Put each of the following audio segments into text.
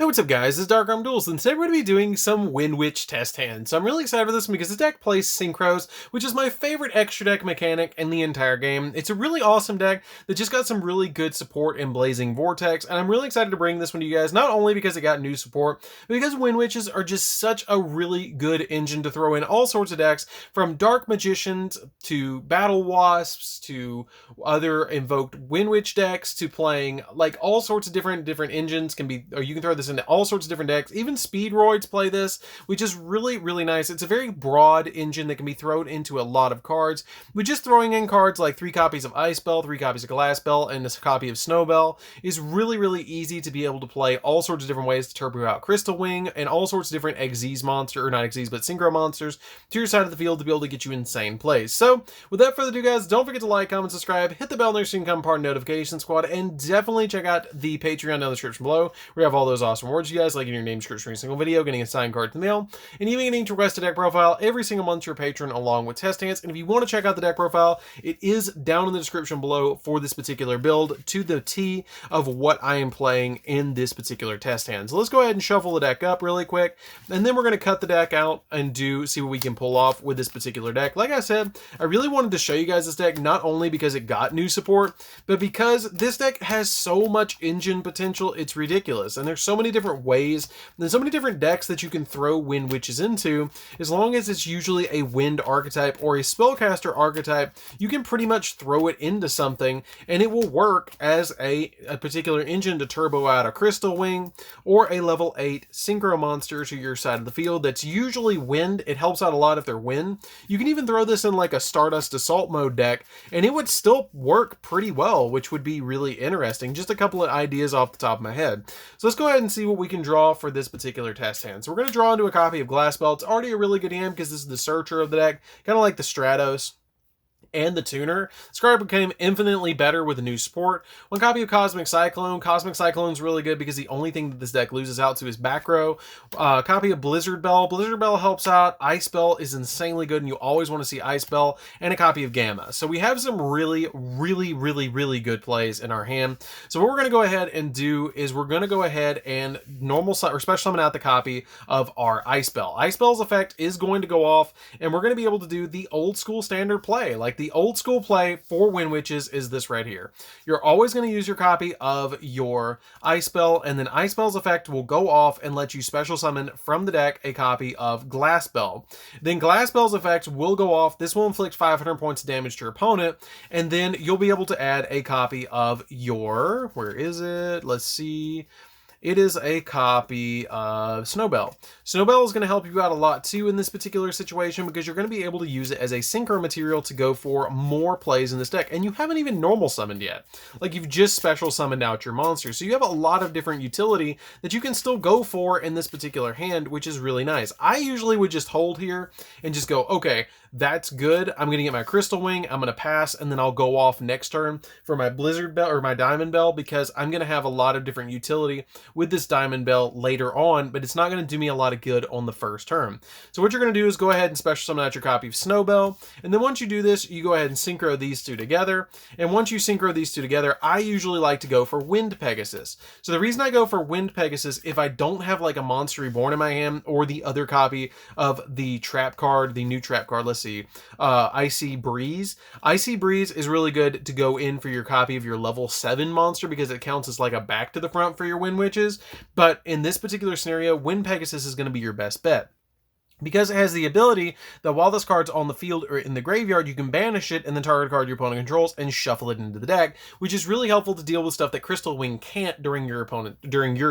what's up guys, it's DarkArmedDuelist, and today we're going to be doing some Windwitch test hands. So I'm really excited for this one because the deck plays Synchros, which is my favorite extra deck mechanic in the entire game. It's a really awesome deck that just got some really good support in Blazing Vortex, and I'm really excited to bring this one to you guys, not only because it got new support, but because Windwitches are just such a really good engine to throw in all sorts of decks, from Dark Magicians to Battle Wasps to other invoked Windwitch decks to playing like all sorts of different engines can be, or you can throw this into all sorts of different decks. Even Speedroids play this, which is really nice. It's a very broad engine that can be thrown into a lot of cards. With just throwing in cards like 3 copies of Ice Bell, 3 copies of Glass Bell, and a copy of Snow Bell is really easy to be able to play all sorts of different ways to turbo out Crystal Wing and all sorts of different Xyz monster, or not Xyz, but Synchro monsters to your side of the field to be able to get you insane plays. So without further ado guys, don't forget to like, comment, subscribe, hit the bell next so you can become part of Notification Squad, and definitely check out the Patreon down in the description below. We have all those awesome rewards you guys, like in your name description every single video, getting a signed card in the mail, and even getting to request a deck profile every single month to your patron along with test hands. And if you want to check out the deck profile, it is down in the description below for this particular build to the T of what I am playing in this particular test hand. So let's go ahead and shuffle the deck up really quick, and then we're going to cut the deck out and see what we can pull off with this particular deck. Like I said, I really wanted to show you guys this deck not only because it got new support, but because this deck has so much engine potential, it's ridiculous. And there's so many different ways and so many different decks that you can throw Wind Witches into. As long as it's usually a wind archetype or a spellcaster archetype, you can pretty much throw it into something and it will work as a particular engine to turbo out a Crystal Wing or a level 8 Synchro monster to your side of the field that's usually wind. It helps out a lot if they're wind. You can even throw this in like a Stardust Assault mode deck and it would still work pretty well, which would be really interesting. Just a couple of ideas off the top of my head. So let's go ahead and see what we can draw for this particular test hand. So we're going to draw into a copy of Glass Bell. It's already a really good hand because this is the Searcher of the deck, kind of like the Stratos and the Tuner. This card became infinitely better with a new support. One copy of Cosmic Cyclone. Cosmic Cyclone's really good because the only thing that this deck loses out to is back row. Copy of Blizzard Bell. Blizzard Bell helps out. Ice Bell is insanely good, and you always want to see Ice Bell. And a copy of Gamma. So we have some really good plays in our hand. So what we're going to go ahead and do is we're going to go ahead and normal or special summon out the copy of our Ice Bell. Ice Bell's effect is going to go off, and we're going to be able to do the old school standard play. Like the old school play for Wind Witches is this right here. You're always going to use your copy of your Ice Bell, and then Ice Bell's effect will go off and let you special summon from the deck a copy of Glass Bell. Then Glass Bell's effect will go off. This will inflict 500 points of damage to your opponent, and then you'll be able to add a copy of your, where is it? Let's see. It is a copy of Snow Bell. Snow Bell is going to help you out a lot too in this particular situation because you're going to be able to use it as a synchro material to go for more plays in this deck. And you haven't even normal summoned yet. Like, you've just special summoned out your monster. So you have a lot of different utility that you can still go for in this particular hand, which is really nice. I usually would just hold here and just go, okay, that's good. I'm going to get my Crystal Wing. I'm going to pass, and then I'll go off next turn for my Blizzard Bell or my Diamond Bell because I'm going to have a lot of different utility with this Diamond Bell later on, but it's not going to do me a lot of good on the first turn. So what you're going to do is go ahead and special summon out your copy of Snow Bell, and then once you do this, you go ahead and synchro these two together. And once you synchro these two together, I usually like to go for Wind Pegasus. So the reason I go for Wind Pegasus, if I don't have like a Monster Reborn in my hand or the other copy of the trap card, the new trap card, let's see, Icy Breeze. Icy Breeze is really good to go in for your copy of your level 7 monster because it counts as like a back to the front for your Wind Witches. But in this particular scenario, Wind Pegasus is going to be your best bet, because it has the ability that while this card's on the field or in the graveyard, you can banish it and then target a card your opponent controls and shuffle it into the deck, which is really helpful to deal with stuff that Crystal Wing can't during your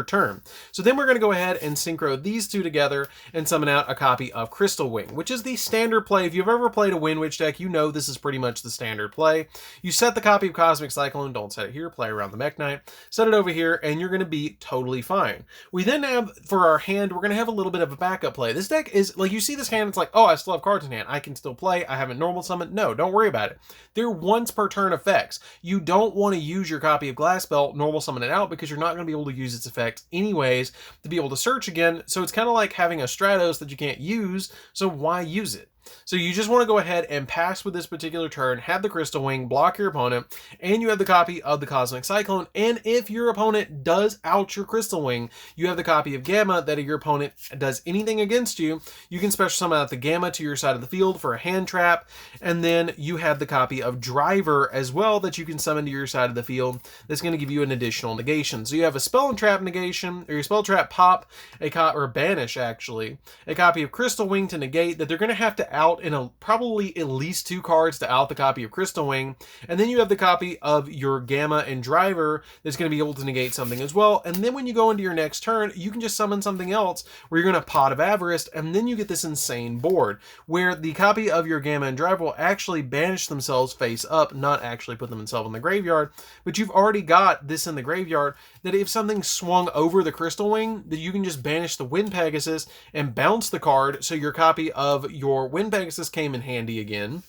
turn. So then we're going to go ahead and synchro these two together and summon out a copy of Crystal Wing, which is the standard play. If you've ever played a Wind Witch deck, you know this is pretty much the standard play. You set the copy of Cosmic Cyclone, don't set it here, play around the Mech Knight, set it over here, and you're going to be totally fine. We then have, for our hand, we're going to have a little bit of a backup play. This deck is, like, you see this hand, it's like, oh, I still have cards in hand. I can still play. I haven't normal summoned. No, don't worry about it. They're once per turn effects. You don't want to use your copy of Glass Bell, normal summon it out, because you're not going to be able to use its effect anyways to be able to search again. So it's kind of like having a Stratos that you can't use, so why use it? So you just want to go ahead and pass with this particular turn, have the Crystal Wing, block your opponent, and you have the copy of the Cosmic Cyclone. And if your opponent does out your Crystal Wing, you have the copy of Gamma that if your opponent does anything against you, you can special summon out the Gamma to your side of the field for a hand trap. And then you have the copy of Driver as well that you can summon to your side of the field. That's going to give you an additional negation. So you have a spell and trap negation, or your spell trap pop, or banish actually, a copy of Crystal Wing to negate that they're going to have to out in probably at least 2 cards to out the copy of Crystal Wing. And then you have the copy of your Gamma and Driver that's going to be able to negate something as well. And then when you go into your next turn, you can just summon something else where you're going to Pot of Avarice, and then you get this insane board where the copy of your Gamma and Driver will actually banish themselves face up, not actually put themselves in the graveyard, but you've already got this in the graveyard that if something swung over the Crystal Wing, that you can just banish the Wind Pegasus and bounce the card, so your copy of your Wind Pegasus came in handy again.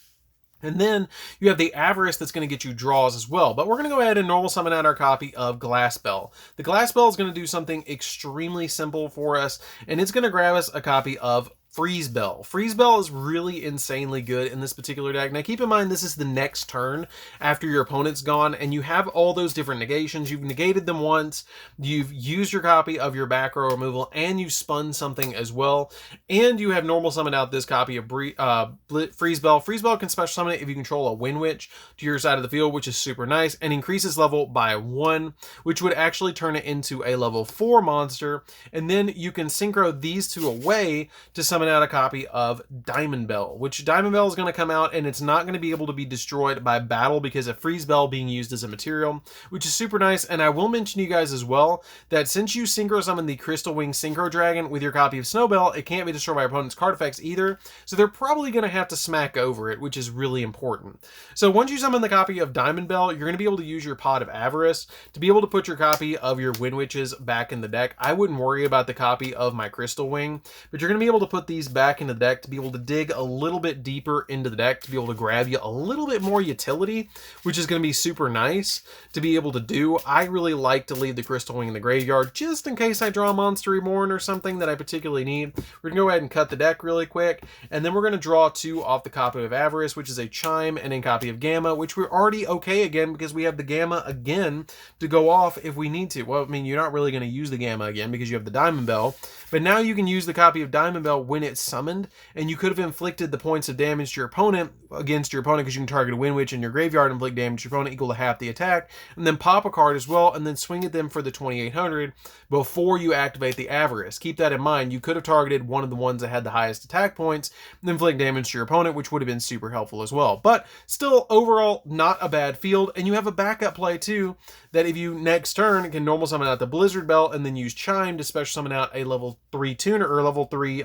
And then you have the Avarice that's going to get you draws as well. But we're going to go ahead and normal summon out our copy of Glass Bell. The Glass Bell is going to do something extremely simple for us, and it's going to grab us a copy of Freeze Bell. Freeze Bell is really insanely good in this particular deck. Now keep in mind, this is the next turn after your opponent's gone, and you have all those different negations. You've negated them once, you've used your copy of your back row removal, and you've spun something as well. And you have normal summoned out this copy of Freeze Bell. Freeze Bell can special summon it if you control a Windwitch to your side of the field, which is super nice, and increases level by 1, which would actually turn it into a level 4 monster. And then you can synchro these two away to summon out a copy of Diamond Bell, which Diamond Bell is going to come out, and it's not going to be able to be destroyed by battle because of Freeze Bell being used as a material, which is super nice. And I will mention to you guys as well that since you synchro summon the Crystal Wing Synchro Dragon with your copy of Snowbell, it can't be destroyed by opponent's card effects either, so they're probably going to have to smack over it, which is really important. So once you summon the copy of Diamond Bell, you're going to be able to use your Pot of Avarice to be able to put your copy of your Windwitches back in the deck. I wouldn't worry about the copy of my Crystal Wing, but you're going to be able to put these back into the deck to be able to dig a little bit deeper into the deck, to be able to grab you a little bit more utility, which is going to be super nice to be able to do. I really like to leave the Crystal Wing in the graveyard just in case I draw a Monster Reborn or something that I particularly need. We're going to go ahead and cut the deck really quick, and then we're going to draw 2 off the copy of Avarice, which is a Chime, and a copy of Gamma, which we're already okay again because we have the Gamma again to go off if we need to. Well, I mean, you're not really going to use the Gamma again because you have the Diamond Bell, but now you can use the copy of Diamond Bell when it's summoned, and you could have inflicted the points of damage to your opponent against your opponent because you can target a Windwitch in your graveyard and inflict damage to your opponent equal to half the attack, and then pop a card as well, and then swing at them for the 2800 before you activate the Avarice. Keep that in mind. You could have targeted one of the ones that had the highest attack points and inflict damage to your opponent, which would have been super helpful as well. But still, overall, not a bad field, and you have a backup play too, that if you next turn can normal summon out the Blizzard Bell and then use Chime to special summon out a level 3 tuner or level 3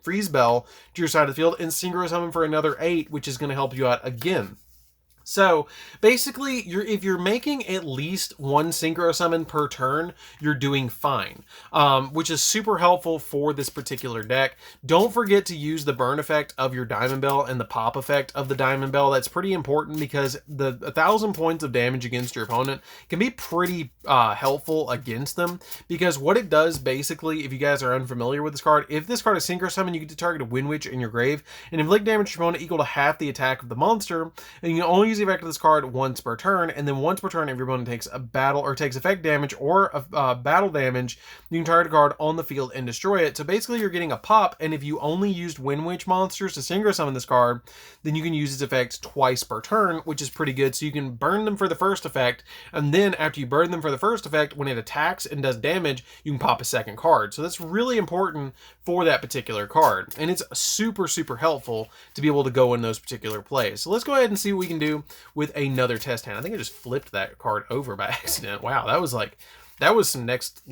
Freeze Bell to your side of the field, and synchro summon for another 8, which is going to help you out again. So basically, if you're making at least 1 synchro summon per turn, you're doing fine, which is super helpful for this particular deck. Don't forget to use the burn effect of your Diamond Bell and the pop effect of the Diamond Bell. That's pretty important because the 1,000 points of damage against your opponent can be pretty helpful against them, because what it does basically, if you guys are unfamiliar with this card, if this card is synchro summon, you get to target a Windwitch in your grave and inflict damage to your opponent equal to half the attack of the monster, and you can only use the effect of this card once per turn, and then once per turn if your opponent takes a battle or takes effect damage or a battle damage, you can target a card on the field and destroy it. So basically you're getting a pop, and if you only used Windwitch monsters to synchro summon this card, then you can use its effects twice per turn, which is pretty good. So you can burn them for the first effect, and then after you burn them for the first effect, when it attacks and does damage, you can pop a second card. So that's really important for that particular card, and it's super helpful to be able to go in those particular plays. So let's go ahead and see what we can do with another test hand. I think I just flipped that card over by accident. Wow, that was some next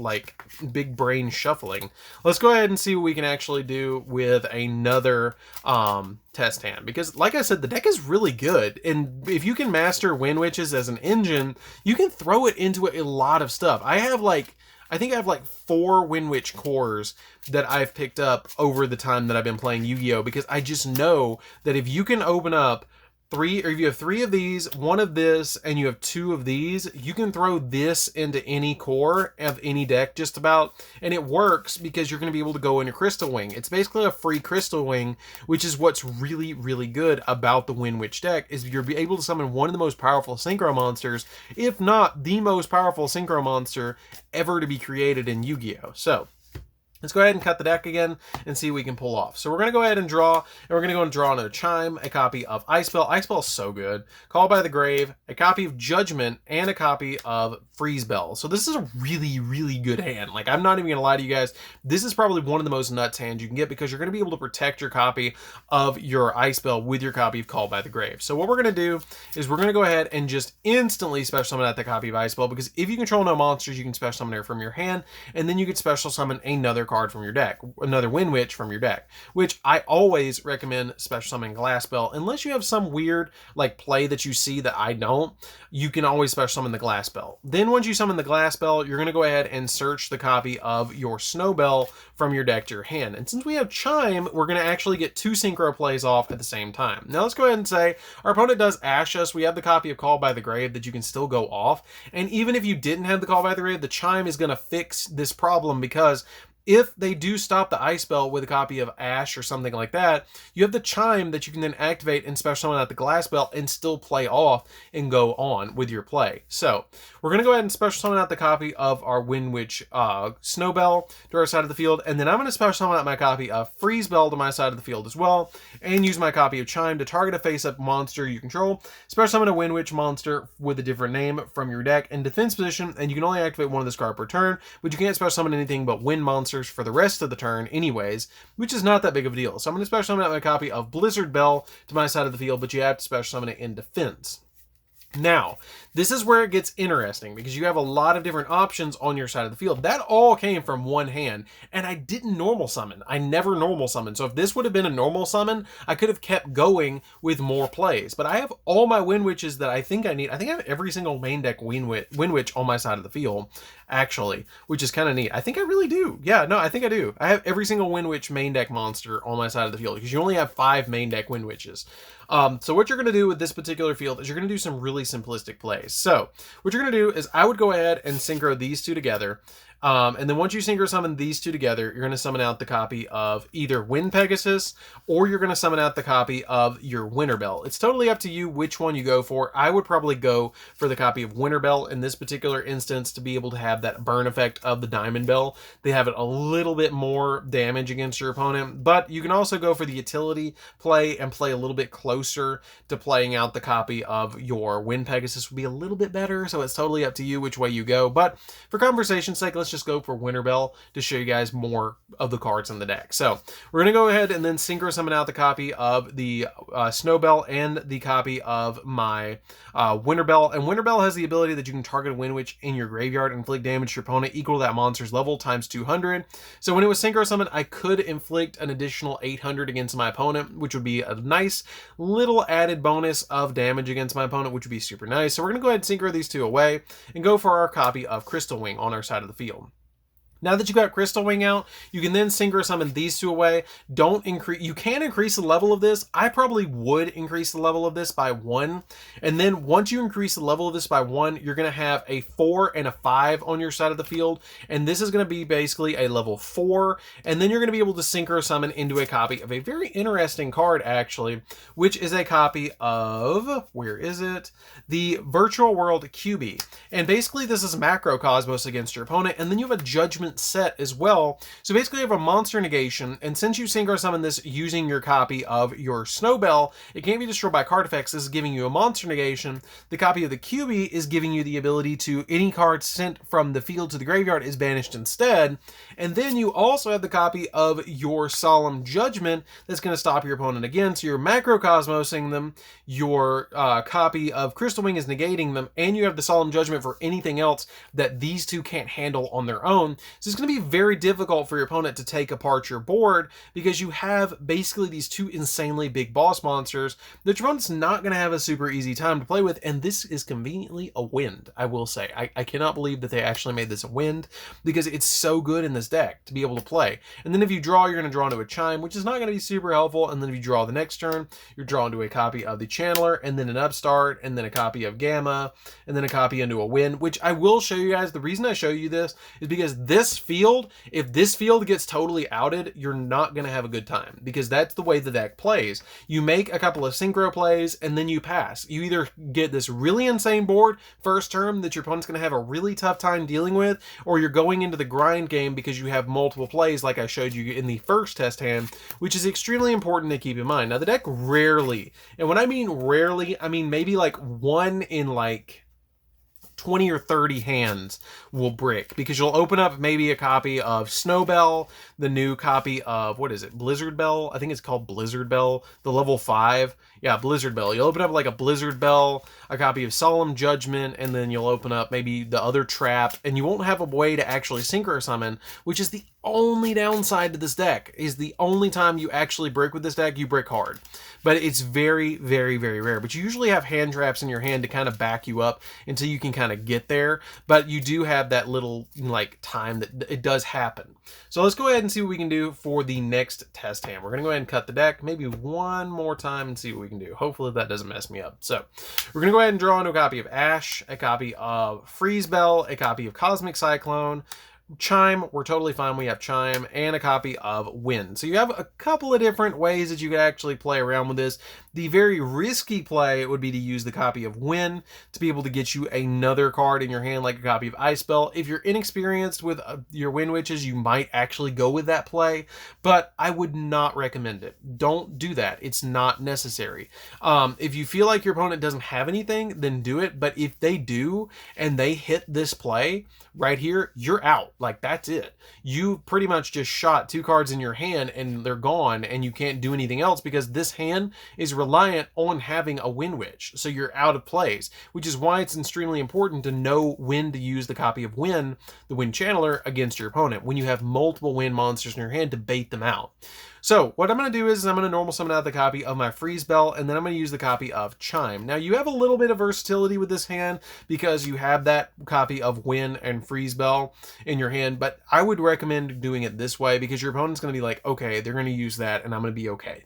big brain shuffling. Let's go ahead and see what we can actually do with another test hand, because like I said, the deck is really good, and if you can master Windwitches as an engine, you can throw it into a lot of stuff. I think I have 4 Windwitch cores that I've picked up over the time that I've been playing Yu-Gi-Oh, because I just know that if you can open up three, or if you have 3 of these, 1 of this, and you have 2 of these, you can throw this into any core of any deck just about, and it works because you're going to be able to go into Crystal Wing. It's basically a free Crystal Wing, which is what's really, really good about the Windwitch deck, is you're able to summon one of the most powerful synchro monsters, if not the most powerful synchro monster ever to be created in Yu-Gi-Oh! So let's go ahead and cut the deck again and see what we can pull off. So we're going to go ahead and draw, and we're going to go and draw another Chime, a copy of Ice Spell. Ice Spell is so good. Call by the Grave, a copy of Judgment, and a copy of Freeze Bell. So this is a really, really good hand. Like, I'm not even going to lie to you guys. This is probably one of the most nuts hands you can get because you're going to be able to protect your copy of your Ice Spell with your copy of Call by the Grave. So what we're going to do is we're going to go ahead and just instantly special summon out the copy of Ice Spell, because if you control no monsters, you can special summon it from your hand, and then you can special summon another card from your deck, another Windwitch from your deck, which I always recommend special summoning Glass Spell. Unless you have some weird like play that you see that I don't, you can always special summon the Glass Spell. Then once you summon the Glass Spell, you're going to go ahead and search the copy of your Snow Bell from your deck to your hand. And since we have Chime, we're going to actually get 2 synchro plays off at the same time. Now let's go ahead and say our opponent does Ash us. We have the copy of Call by the Grave that you can still go off. And even if you didn't have the Call by the Grave, the Chime is going to fix this problem, because if they do stop the Ice Spell with a copy of Ash or something like that, you have the Chime that you can then activate and special summon out the Glass Spell and still play off and go on with your play. So we're going to go ahead and special summon out the copy of our Windwitch Snow Bell to our side of the field, and then I'm going to special summon out my copy of Freeze Bell to my side of the field as well, and use my copy of Chime to target a face-up monster you control. Special summon a Windwitch monster with a different name from your deck in defense position, and you can only activate one of this card per turn, but you can't special summon anything but wind monsters for the rest of the turn anyways, which is not that big of a deal. So I'm going to special summon out my copy of Blizzard Bell to my side of the field, but you have to special summon it in defense. Now, this is where it gets interesting, because you have a lot of different options on your side of the field. That all came from one hand, and I didn't normal summon. I never normal summon. So if this would have been a normal summon, I could have kept going with more plays. But I have all my Windwitches that I think I need. I think I have every single main deck Windwitch on my side of the field, actually, which is kind of neat. I think I really do. Yeah, no, I think I do. I have every single Windwitch main deck monster on my side of the field, because you only have 5 main deck Windwitches. So what you're going to do with this particular field is you're going to do some really simplistic plays. So what you're going to do is I would go ahead and synchro these 2 together. And then once you synchro summon these 2 together, you're going to summon out the copy of either Wind Pegasus, or you're going to summon out the copy of your Winter Bell. It's totally up to you which one you go for. I would probably go for the copy of Winter Bell in this particular instance to be able to have that burn effect of the Diamond Bell. They have it a little bit more damage against your opponent, but you can also go for the utility play and play a little bit closer to playing out the copy of your Wind Pegasus would be a little bit better. So it's totally up to you which way you go. But for conversation's sake, let's just go for Winter Bell to show you guys more of the cards in the deck. So we're going to go ahead and then synchro summon out the copy of the Snow Bell and the copy of my Winter Bell. And Winter Bell has the ability that you can target a Windwitch in your graveyard and inflict damage to your opponent equal to that monster's level times 200. So when it was synchro summoned, I could inflict an additional 800 against my opponent, which would be a nice little added bonus of damage against my opponent, which would be super nice. So we're going to go ahead and synchro these 2 away and go for our copy of Crystal Wing on our side of the field. Now that you got Crystal Wing out, you can then synchro summon these 2 away. You can increase the level of this. I probably would increase the level of this by 1. And then once you increase the level of this by 1, you're going to have a 4 and a 5 on your side of the field. And this is going to be basically a level 4. And then you're going to be able to synchro summon into a copy of a very interesting card, actually, which is a copy of, where is it? The Virtual World QB. And basically this is Macrocosmos against your opponent. And then you have a Judgment set as well. So basically you have a monster negation, and since you synchro summon this using your copy of your Snow Bell, it can't be destroyed by card effects. This is giving you a monster negation. The copy of the QB is giving you the ability to any card sent from the field to the graveyard is banished instead. And then you also have the copy of your Solemn Judgment that's going to stop your opponent again. So you're Macrocosmosing them, your copy of Crystal Wing is negating them, and you have the Solemn Judgment for anything else that these 2 can't handle on their own. So it's going to be very difficult for your opponent to take apart your board because you have basically these two insanely big boss monsters that your opponent's not going to have a super easy time to play with, and this is conveniently a wind, I will say. I cannot believe that they actually made this a wind because it's so good in this deck to be able to play. And then if you draw, you're going to draw into a Chime, which is not going to be super helpful, and then if you draw the next turn, you're drawn to a copy of the Channeler, and then an Upstart, and then a copy of Gamma, and then a copy into a Wind, which I will show you guys. The reason I show you this is because this field, if this field gets totally outed, you're not going to have a good time because that's the way the deck plays. You make a couple of synchro plays and then you pass. You either get this really insane board first turn that your opponent's going to have a really tough time dealing with, or you're going into the grind game because you have multiple plays like I showed you in the first test hand, which is extremely important to keep in mind. Now the deck rarely, and when I mean rarely, I mean maybe like 1 in like 20 or 30 hands will brick, because you'll open up maybe a copy of Snowbell, the new copy of, what is it, Blizzard Bell? I think it's called Blizzard Bell, the level 5. Yeah, Blizzard Bell. You'll open up like a Blizzard Bell, a copy of Solemn Judgment, and then you'll open up maybe the other trap, and you won't have a way to actually synchro summon, which is the only downside to this deck. Is the only time you actually brick with this deck, you brick hard. But it's very, very, very rare. But you usually have hand traps in your hand to kind of back you up until you can kind of get there. But you do have that little like time that it does happen. So let's go ahead and see what we can do for the next test hand. We're going to go ahead and cut the deck maybe one more time and see what we can do. Hopefully that doesn't mess me up. So we're going to go ahead and draw into a copy of Ash, a copy of Freeze Bell, a copy of Cosmic Cyclone, Chime, we're totally fine. We have Chime, and a copy of Wind. So you have a couple of different ways that you could actually play around with this. The very risky play would be to use the copy of Wind to be able to get you another card in your hand, like a copy of Ice Bell. If you're inexperienced with your Windwitches, you might actually go with that play, but I would not recommend it. Don't do that. It's not necessary. If you feel like your opponent doesn't have anything, then do it. But if they do, and they hit this play right here, you're out. Like, that's it. You pretty much just shot 2 cards in your hand and they're gone, and you can't do anything else because this hand is reliant on having a Windwitch. So you're out of plays, which is why it's extremely important to know when to use the copy of Wind, the Wind Channeler, against your opponent when you have multiple Wind monsters in your hand to bait them out. So what I'm going to do is I'm going to normal summon out the copy of my Freeze Bell, and then I'm going to use the copy of Chime. Now you have a little bit of versatility with this hand because you have that copy of Wind and Freeze Bell in your hand, but I would recommend doing it this way because your opponent's going to be like, okay, they're going to use that and I'm going to be okay.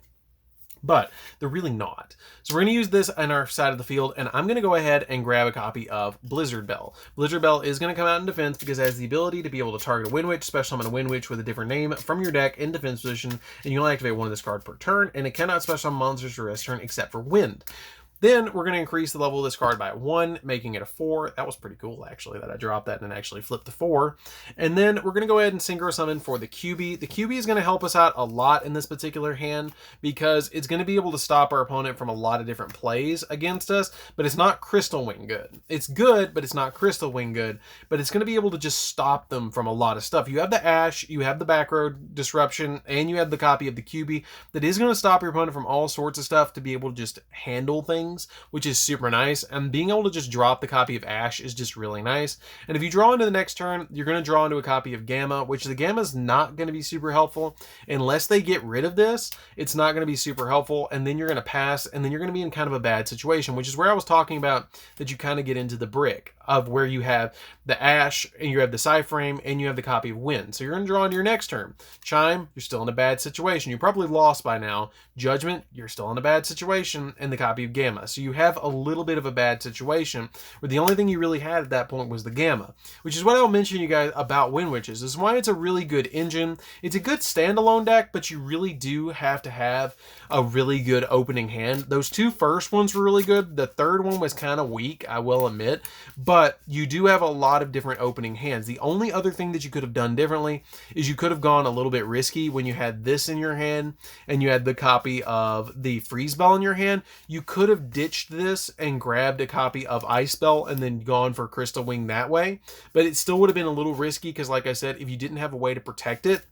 But they're really not. So we're going to use this on our side of the field, and I'm going to go ahead and grab a copy of Blizzard Bell. Blizzard Bell is going to come out in defense because it has the ability to be able to target a Windwitch, special summon a Windwitch with a different name from your deck in defense position, and you only activate one of this card per turn, and it cannot special summon monsters for the rest turn except for Wind. Then we're going to increase the level of this card by 1, making it a 4. That was pretty cool, actually, that I dropped that and actually flipped to 4. And then we're going to go ahead and synchro summon for the QB. The QB is going to help us out a lot in this particular hand because it's going to be able to stop our opponent from a lot of different plays against us, but it's not Crystal Wing good. It's good, but it's not Crystal Wing good, but it's going to be able to just stop them from a lot of stuff. You have the Ash, you have the Back Road Disruption, and you have the copy of the QB that is going to stop your opponent from all sorts of stuff to be able to just handle things, which is super nice. And being able to just drop the copy of Ash is just really nice. And if you draw into the next turn, you're going to draw into a copy of Gamma, which the Gamma is not going to be super helpful unless they get rid of this. It's not going to be super helpful, and then you're going to pass, and then you're going to be in kind of a bad situation, which is where I was talking about that you kind of get into the brick of where you have the Ash and you have the Psyframe and you have the copy of Wind. So you're going to draw into your next turn. Chime, you're still in a bad situation. You probably lost by now. Judgment, you're still in a bad situation, and the copy of Gamma. So you have a little bit of a bad situation where the only thing you really had at that point was the Gamma, which is what I'll mention you guys about Windwitches. This is why it's a really good engine. It's a good standalone deck, but you really do have to have a really good opening hand. Those 2 first ones were really good. The third one was kind of weak, I will admit, but you do have a lot of different opening hands. The only other thing that you could have done differently is you could have gone a little bit risky when you had this in your hand and you had the copy of the Freeze Bell in your hand. You could have ditched this and grabbed a copy of Ice Bell and then gone for Crystal Wing that way, but it still would have been a little risky because, like I said, if you didn't have a way to protect it,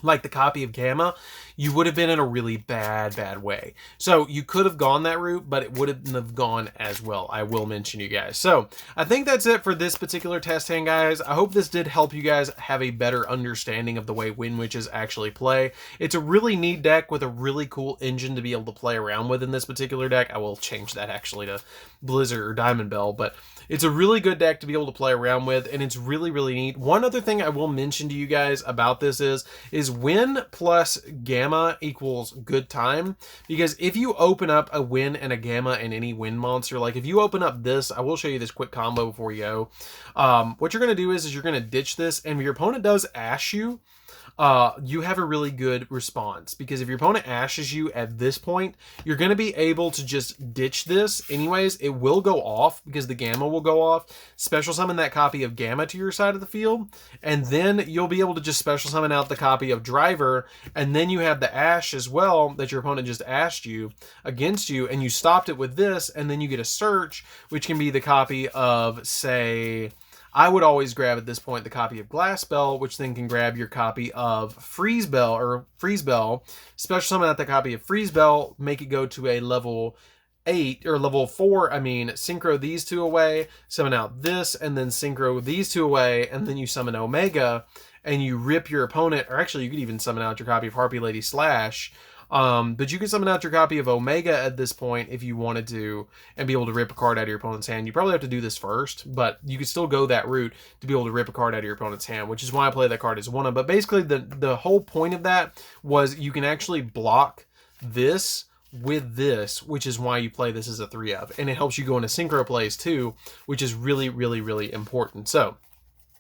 like the copy of Gamma, you would have been in a really bad way. So you could have gone that route, but it wouldn't have gone as well. I will mention you guys. So I think that's it for this particular test hand, guys. I hope this did help you guys have a better understanding of the way Windwitches actually play. It's a really neat deck with a really cool engine to be able to play around with in this particular deck. I will change that actually to Blizzard or Diamond Bell, but it's a really good deck to be able to play around with, and it's really neat. One other thing I will mention to you guys about this is win plus gamma equals good time, because if you open up a win and a gamma in any win monster, like if you open up this, I will show you this quick combo before you go. What you're going to do is you're going to ditch this, and if your opponent does ash you, you have a really good response, because if your opponent ashes you at this point, you're going to be able to just ditch this anyways. It will go off because the gamma will go off. Special summon that copy of gamma to your side of the field, and then you'll be able to just special summon out the copy of driver, and then you have the ash as well that your opponent just ashed you against you, and you stopped it with this, and then you get a search, which can be the copy of, say, I would always grab at this point the copy of Glass Bell, which then can grab your copy of Freeze Bell, special summon out the copy of Freeze Bell, make it go to a level 8 or level 4, synchro these two away, summon out this, and then synchro these two away, and then you summon Omega, and you rip your opponent, or actually you could even summon out your copy of Harpy Lady Slash. But you can summon out your copy of Omega at this point if you wanted to, and be able to rip a card out of your opponent's hand. You probably have to do this first, but you could still go that route to be able to rip a card out of your opponent's hand, which is why I play that card as one of. But basically, the whole point of that was you can actually block this with this, which is why you play this as a 3 of, and it helps you go into synchro plays too, which is really important. So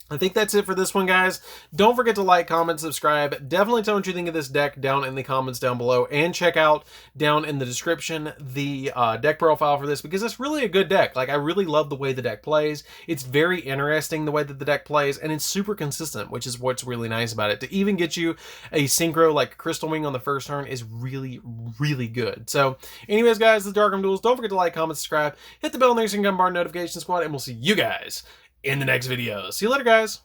I think that's it for this one, guys. Don't forget to like, comment, subscribe. Definitely tell me what you think of this deck down in the comments down below, and check out down in the description the deck profile for this, because it's really a good deck. Like, I really love the way the deck plays. It's very interesting the way that the deck plays, and it's super consistent, which is what's really nice about it. To even get you a synchro like Crystal Wing on the first turn is really good. So anyways, guys, this is DarkArmedDuelist. Don't forget to like, comment, subscribe, hit the bell and there's your gun bar notification squad, and we'll see you guys in the next video. See you later, guys.